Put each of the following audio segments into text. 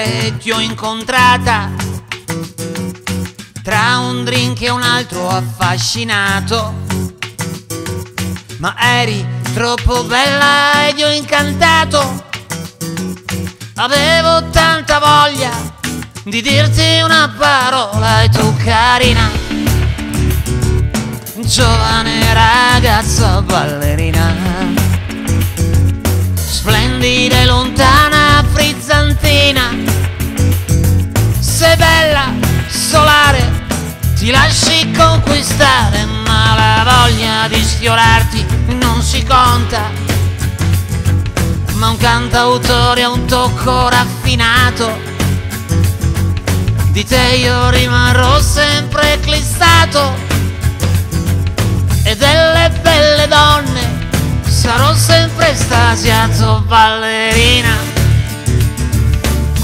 locale ti ho incontrata, tra un drink e un altro affascinato, ma eri troppo bella ed io incantato. Avevo tanta voglia di dirti una parola e tu carina, giovane ragazza ballerina, splendida e lontana frizzantina, sei bella, solare, ti lasci conquistare, ma la voglia di sfiorarti non si conta. Ma un cantautore ha un tocco raffinato, di te io rimarrò sempre eclissato, e delle belle donne sarò sempre estasiato. Ballerina,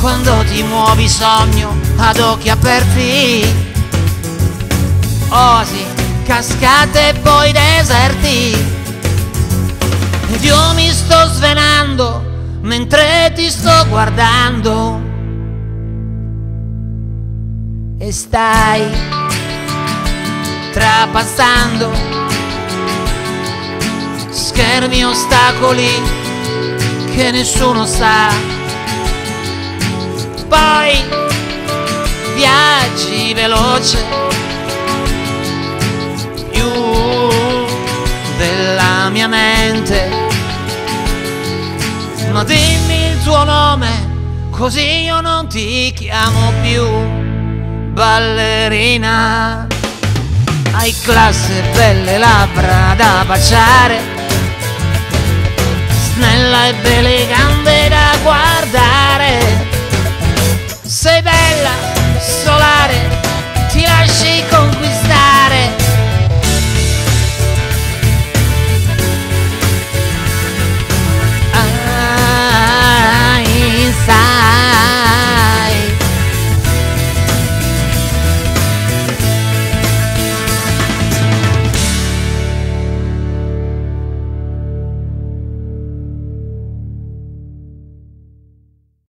quando ti muovi sogno ad occhi aperti, oasi, cascate e poi deserti, ed io mi sto svenando mentre ti sto guardando, e stai trapassando schermi e ostacoli che nessuno sa. Poi viaggi veloce più della mia mente, ma dimmi il tuo nome così io non ti chiamo più ballerina. Hai classe, belle labbra da baciare, snella e belle gambe da guardare,